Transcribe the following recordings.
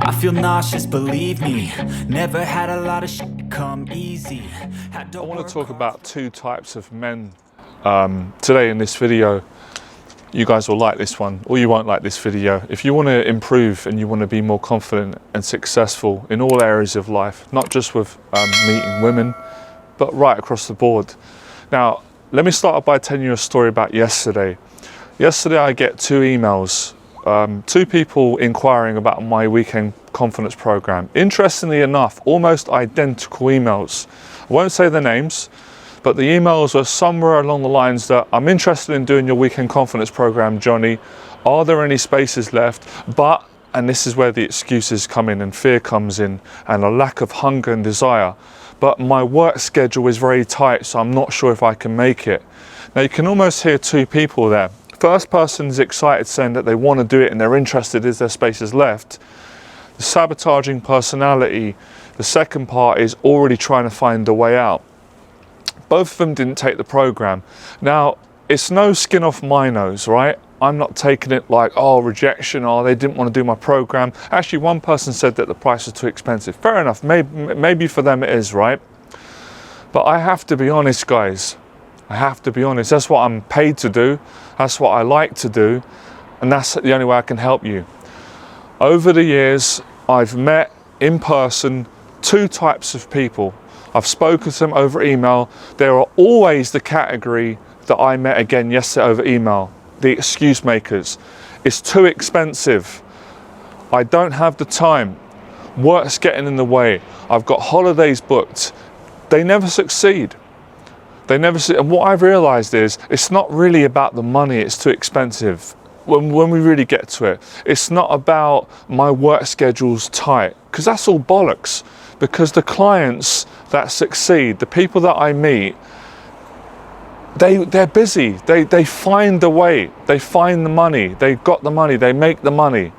I feel nauseous, believe me. Never had a lot of shit come easy. I want to talk about two types of men today in this video. You guys will like this one, or you won't like this video. If you want to improve and you want to be more confident and successful in all areas of life, not just with meeting women, but right across the board. Now, let me start off by telling you a story about yesterday. Yesterday I get two emails, two people inquiring about my weekend confidence program. Interestingly enough, almost identical emails. I won't say their names, but the emails were somewhere along the lines that I'm interested in doing your weekend confidence program, Johnny. Are there any spaces left? But, and this is where the excuses come in and fear comes in and a lack of hunger and desire. But my work schedule is very tight, so I'm not sure if I can make it. Now you can almost hear two people there. First person is excited, saying that they want to do it and they're interested, is there spaces left? The sabotaging personality, the second part, is already trying to find a way out. Both of them didn't take the program. Now, it's no skin off my nose, right? I'm not taking it like, oh, rejection, oh, they didn't want to do my program. Actually, one person said that the price was too expensive. Fair enough, maybe for them it is, right? But I have to be honest, guys. I have to be honest. That's what I'm paid to do. That's what I like to do. And that's the only way I can help you. Over the years, I've met in person two types of people. I've spoken to them over email. There are always the category that I met again yesterday over email, the excuse makers. It's too expensive. I don't have the time. Work's getting in the way. I've got holidays booked. They never succeed. They never see. And what I've realized is it's not really about the money, it's too expensive. When we really get to it, it's not about my work schedule's tight, because that's all bollocks. Because the clients that succeed, the people that I meet, they're busy. They find the way. They find the money. They got the money. They make the money.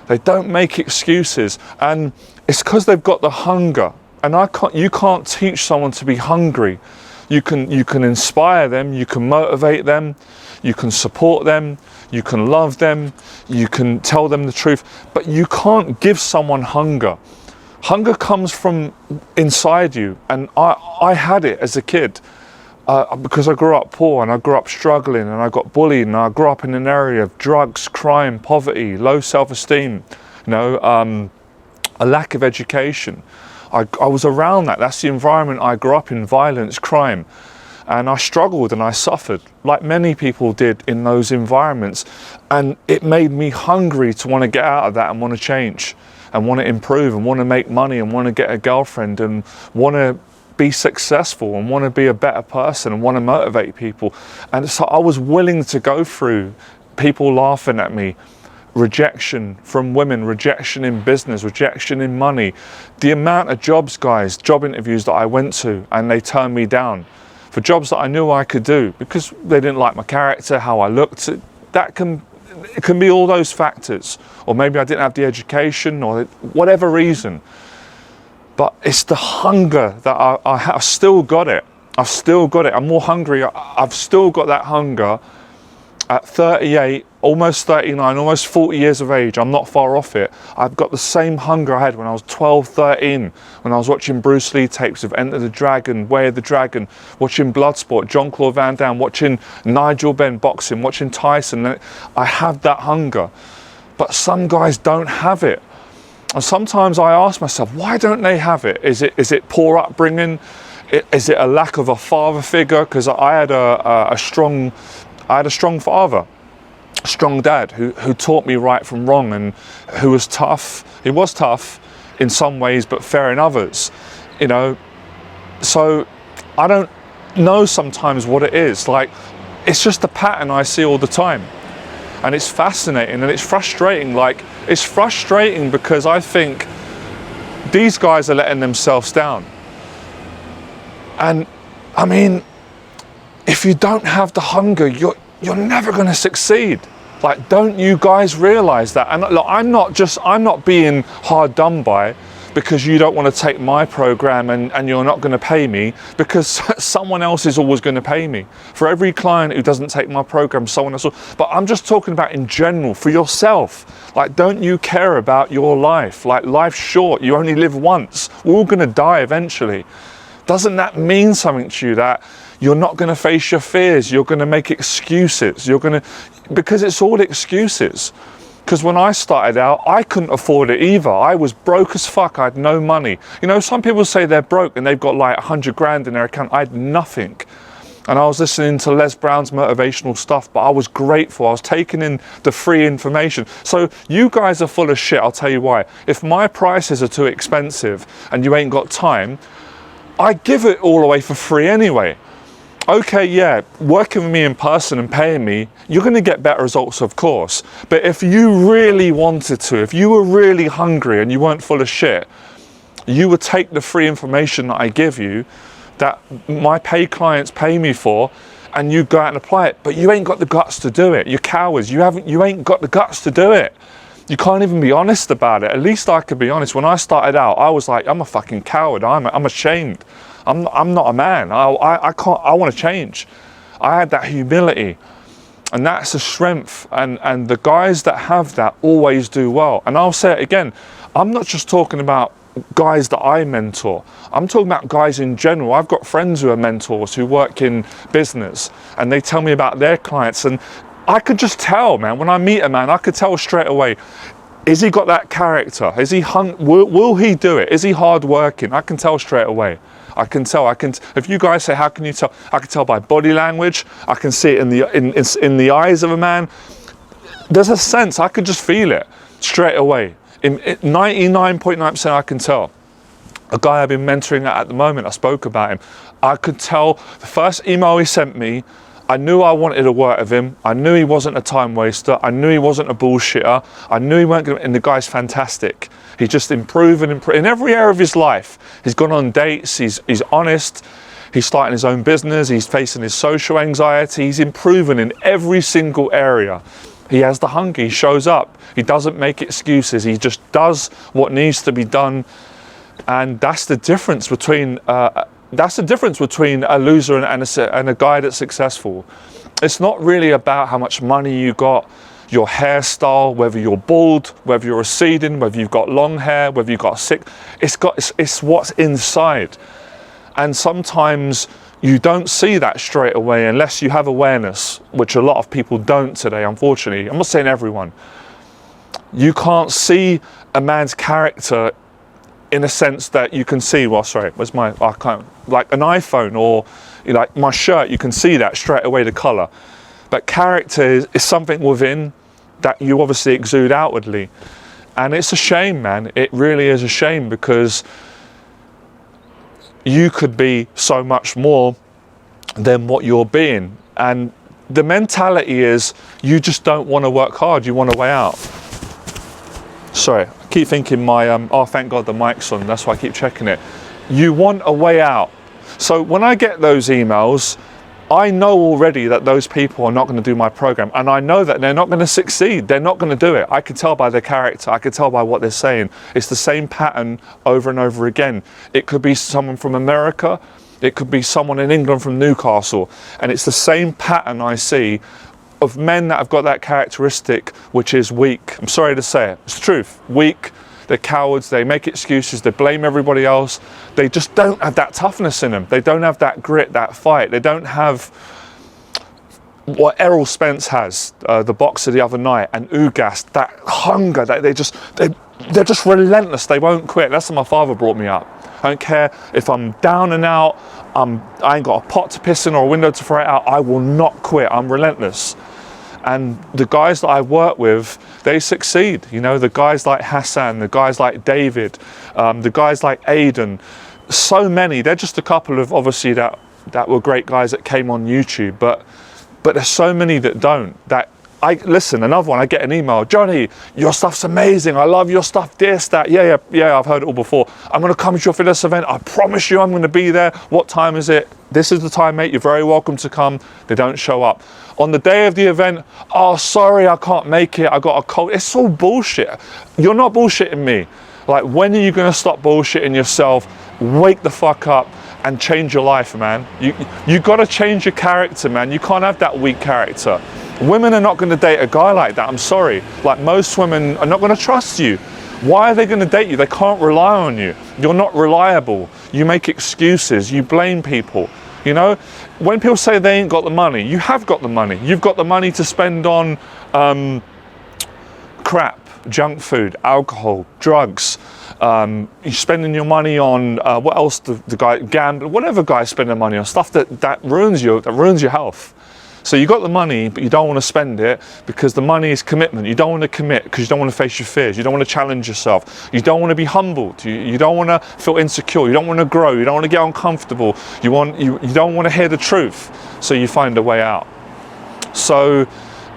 They don't make excuses, and it's because they've got the hunger. And you can't teach someone to be hungry. You can inspire them. You can motivate them. You can support them. You can love them. You can tell them the truth. But you can't give someone hunger. Hunger comes from inside you, and I had it as a kid because I grew up poor and I grew up struggling and I got bullied and I grew up in an area of drugs, crime, poverty, low self-esteem, a lack of education. I was around that. That's the environment I grew up in, violence, crime. And I struggled and I suffered, like many people did in those environments. And it made me hungry to want to get out of that and want to change and want to improve and want to make money and want to get a girlfriend and want to be successful and want to be a better person and want to motivate people. And so I was willing to go through people laughing at me, rejection from women, rejection in business, rejection in money. The amount of jobs, guys, job interviews that I went to and they turned me down for jobs that I knew I could do because they didn't like my character, how I looked. It can be all those factors, or maybe I didn't have the education or whatever reason. But it's the hunger that I've still got it. I've still got it. I'm more hungry. I've still got that hunger at 38, almost 39, almost 40 years of age. I'm not far off it. I've got the same hunger I had when I was 12, 13, when I was watching Bruce Lee tapes of Enter the Dragon, Way of the Dragon, watching Bloodsport, Jean-Claude Van Damme, watching Nigel Benn boxing, watching Tyson. I have that hunger. But some guys don't have it. And sometimes I ask myself, why don't they have it? Is it poor upbringing? Is it a lack of a father figure? Because I had a strong father, a strong dad who taught me right from wrong and who was tough. He was tough in some ways, but fair in others, So I don't know sometimes what it is. Like, it's just a pattern I see all the time. And it's fascinating and it's frustrating. Like, it's frustrating because I think these guys are letting themselves down. And I mean, if you don't have the hunger, you're never going to succeed. Like, don't you guys realize that? And look, I'm not being hard done by, because you don't want to take my program and you're not going to pay me, because someone else is always going to pay me. For every client who doesn't take my program, someone else will. But I'm just talking about in general, for yourself. Like, don't you care about your life? Like, life's short, you only live once. We're all going to die eventually. Doesn't that mean something to you, that you're not going to face your fears? You're going to make excuses. Because it's all excuses. Because when I started out, I couldn't afford it either. I was broke as fuck. I had no money. You know, some people say they're broke and they've got like 100 grand in their account. I had nothing. And I was listening to Les Brown's motivational stuff, but I was grateful. I was taking in the free information. So you guys are full of shit. I'll tell you why. If my prices are too expensive and you ain't got time, I give it all away for free anyway. Okay, yeah, working with me in person and paying me, you're going to get better results, of course. But if you really wanted to, if you were really hungry and you weren't full of shit, you would take the free information that I give you, that my paid clients pay me for, and you go out and apply it. But you ain't got the guts to do it. You're cowards. You ain't got the guts to do it. You can't even be honest about it. At least I could be honest. When I started out, I was like, I'm a fucking coward. I'm ashamed. I'm not a man. I can't. I want to change. I had that humility, and that's a strength. And the guys that have that always do well. And I'll say it again. I'm not just talking about guys that I mentor. I'm talking about guys in general. I've got friends who are mentors who work in business, and they tell me about their clients, and I could just tell, man. When I meet a man, I could tell straight away. Is he got that character? Is he will he do it? Is he hard working? I can tell straight away. I can tell. If you guys say, how can you tell? I can tell by body language. I can see it in the eyes of a man. There's a sense. I could just feel it straight away. In 99.9%, I can tell. A guy I've been mentoring at the moment, I spoke about him. I could tell the first email he sent me. I knew I wanted to work with him. I knew he wasn't a time waster. I knew he wasn't a bullshitter. I knew he weren't going to, and the guy's fantastic. He's just improving in every area of his life. He's gone on dates. He's honest. He's starting his own business. He's facing his social anxiety. He's improving in every single area. He has the hunger. He shows up. He doesn't make excuses. He just does what needs to be done. And that's the difference between a loser and a guy that's successful. It's not really about how much money you got, your hairstyle, whether you're bald, whether you're receding, whether you've got long hair, whether you've got sick. It's what's inside. And sometimes you don't see that straight away unless you have awareness, which a lot of people don't today, unfortunately. I'm not saying everyone. You can't see a man's character in a sense that you can see, like an iPhone or like my shirt, you can see that straight away, the color. But character is something within that you obviously exude outwardly. And it's a shame, man. It really is a shame, because you could be so much more than what you're being. And the mentality is you just don't want to work hard, you want a way out. Sorry, I keep thinking oh, thank God the mic's on, that's why I keep checking it. You want a way out. So when I get those emails, I know already that those people are not going to do my program, and I know that they're not going to succeed. They're not going to do it. I can tell by their character. I can tell by what they're saying. It's the same pattern over and over again. It could be someone from America. It could be someone in England from Newcastle. And it's the same pattern I see of men that have got that characteristic, which is weak. I'm sorry to say it. It's the truth. Weak. They're cowards. They make excuses. They blame everybody else. They just don't have that toughness in them. They don't have that grit, that fight. They don't have what Errol Spence has, the boxer the other night, and Ugas, that hunger. They're just relentless. They won't quit. That's how my father brought me up. I don't care if I'm down and out. I ain't got a pot to piss in or a window to throw it out. I will not quit. I'm relentless. And the guys that I work with, they succeed. You know, the guys like Hassan, the guys like David, the guys like Aiden, so many. They're just a couple of, obviously, that were great guys that came on YouTube. But there's so many that don't. Listen, another one, I get an email, Johnny, your stuff's amazing. I love your stuff, this, that. Yeah, I've heard it all before. I'm going to come to your fitness event. I promise you I'm going to be there. What time is it? This is the time, mate. You're very welcome to come. They don't show up. On the day of the event, oh, sorry, I can't make it. I got a cold. It's all bullshit. You're not bullshitting me. Like, when are you going to stop bullshitting yourself, wake the fuck up and change your life, man? You got to change your character, man. You can't have that weak character. Women are not going to date a guy like that. I'm sorry. Like, most women are not going to trust you. Why are they going to date you? They can't rely on you. You're not reliable. You make excuses. You blame people. You know, when people say they ain't got the money, you have got the money. You've got the money to spend on crap, junk food, alcohol, drugs. You're spending your money on what else? The guy gambling, whatever guy's spending money on, stuff that ruins your health. So you got the money, but you don't want to spend it because the money is commitment. You don't want to commit because you don't want to face your fears. You don't want to challenge yourself. You don't want to be humbled. You don't want to feel insecure. You don't want to grow. You don't want to get uncomfortable. You don't want to hear the truth. So you find a way out. So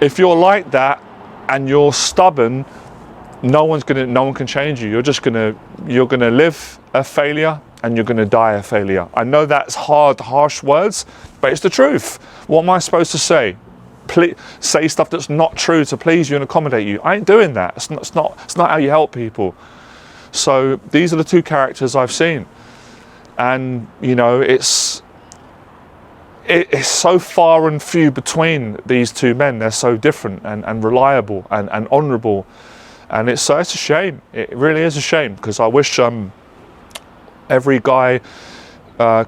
if you're like that and you're stubborn, no one can change you. You're gonna live a failure and you're gonna die a failure. I know that's harsh words, but it's the truth. What am I supposed to say? Say stuff that's not true to please you and accommodate you? I ain't doing that. It's not how you help people. So these are the two characters I've seen, and you know, it's so far and few between these two men. They're so different and reliable and honourable. And it's a shame. It really is a shame, because I wish every guy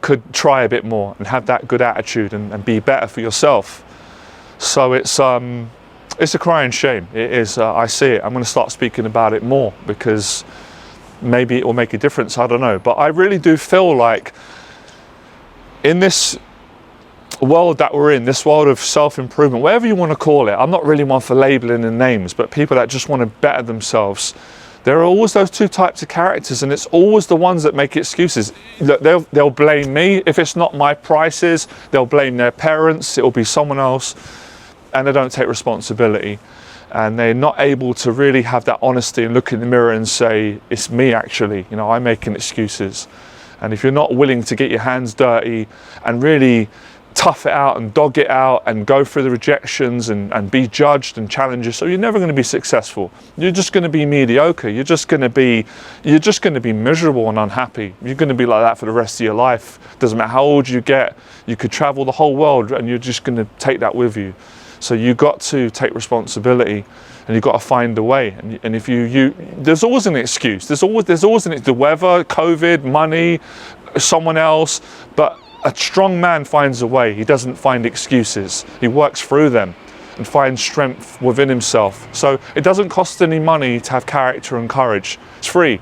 could try a bit more and have that good attitude and be better for yourself. So it's a crying shame. It is. I see it. I'm going to start speaking about it more because maybe it will make a difference. I don't know. But I really do feel like in this world that we're in, this world of self-improvement, whatever you want to call it, I'm not really one for labeling in names, but people that just want to better themselves, there are always those two types of characters, and it's always the ones that make excuses. They'll blame me. If it's not my prices, they'll blame their parents. It'll be someone else, and they don't take responsibility, and they're not able to really have that honesty and look in the mirror and say, it's me actually, you know, I'm making excuses. And if you're not willing to get your hands dirty and really tough it out and dog it out and go through the rejections and be judged and challenged, so you're never going to be successful. You're just going to be mediocre. You're just going to be miserable and unhappy. You're going to be like that for the rest of your life. Doesn't matter how old you get, you could travel the whole world and you're just going to take that with you. So you got to take responsibility, and you've got to find a way. And if you there's always an excuse. There's always the weather, COVID, money, someone else, but a strong man finds a way. He doesn't find excuses. He works through them and finds strength within himself. So it doesn't cost any money to have character and courage. It's free.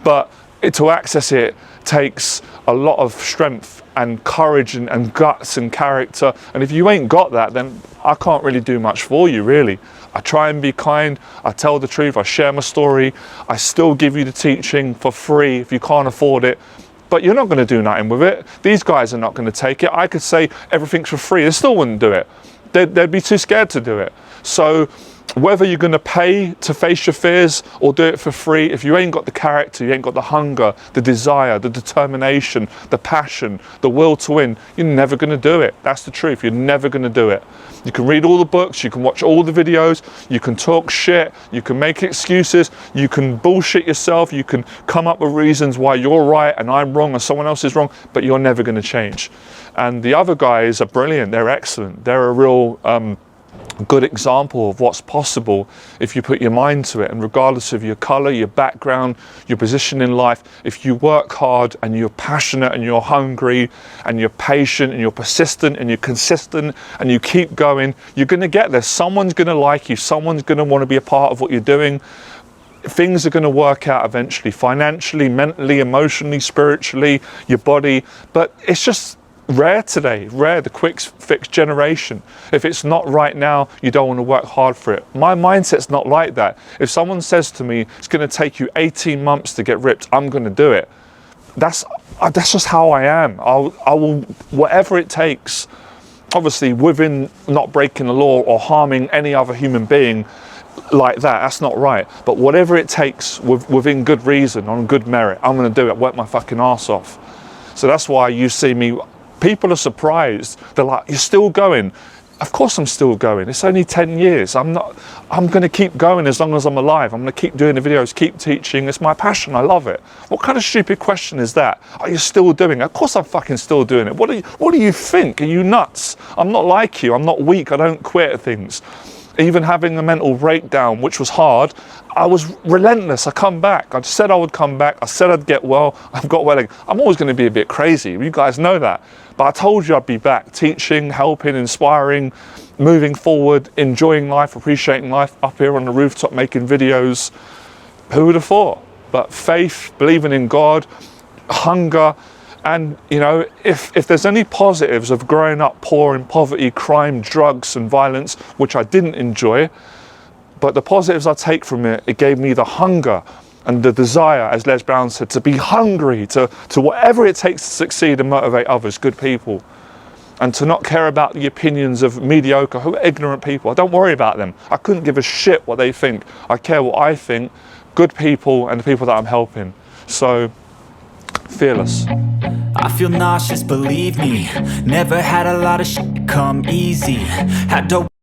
But to access it takes a lot of strength and courage and guts and character. And if you ain't got that, then I can't really do much for you, really. I try and be kind. I tell the truth. I share my story. I still give you the teaching for free if you can't afford it. But you're not going to do nothing with it. These guys are not going to take it. I could say everything's for free. They still wouldn't do it. They'd be too scared to do it. So whether you're going to pay to face your fears or do it for free, if you ain't got the character, you ain't got the hunger, the desire, the determination, the passion, the will to win, you're never going to do it. That's the truth. You're never going to do it. You can read all the books, you can watch all the videos, you can talk shit, you can make excuses, you can bullshit yourself, you can come up with reasons why you're right and I'm wrong or someone else is wrong, but you're never going to change. And the other guys are brilliant. They're excellent. They're a real good example of what's possible if you put your mind to it. And regardless of your color, your background, your position in life, if you work hard and you're passionate and you're hungry and you're patient and you're persistent and you're consistent and you keep going, you're going to get there. Someone's going to like you. Someone's going to want to be a part of what you're doing. Things are going to work out eventually, financially, mentally, emotionally, spiritually, your body. But it's just rare today, the quick fix generation. If it's not right now, you don't want to work hard for it. My mindset's not like that. If someone says to me, it's going to take you 18 months to get ripped, I'm going to do it. That's just how I am. I will, whatever it takes, obviously within not breaking the law or harming any other human being like that, that's not right. But whatever it takes within good reason, on good merit, I'm going to do it, work my fucking arse off. So that's why you see me, people are surprised. They're like, you're still going. Of course I'm still going. It's only 10 years. I'm going to keep going as long as I'm alive. I'm going to keep doing the videos, keep teaching. It's my passion. I love it. What kind of stupid question is that? Are you still doing it? Of course I'm fucking still doing it. What do you think? Are you nuts? I'm not like you. I'm not weak. I don't quit at things. Even having a mental breakdown, which was hard, I was relentless. I come back. I said I would come back. I said I'd get well. I've got well. I'm always going to be a bit crazy. You guys know that. But I told you I'd be back, teaching, helping, inspiring, moving forward, enjoying life, appreciating life, up here on the rooftop making videos. Who would have thought? But faith, believing in God, hunger, and you know, if there's any positives of growing up poor in poverty, crime, drugs and violence, which I didn't enjoy, but the positives I take from it, it gave me the hunger and the desire, as Les Brown said, to be hungry, to whatever it takes to succeed and motivate others, good people. And to not care about the opinions of mediocre, ignorant people. I don't worry about them. I couldn't give a shit what they think. I care what I think, good people and the people that I'm helping. So, fearless. I feel nauseous, believe me. Never had a lot of shit come easy. Had to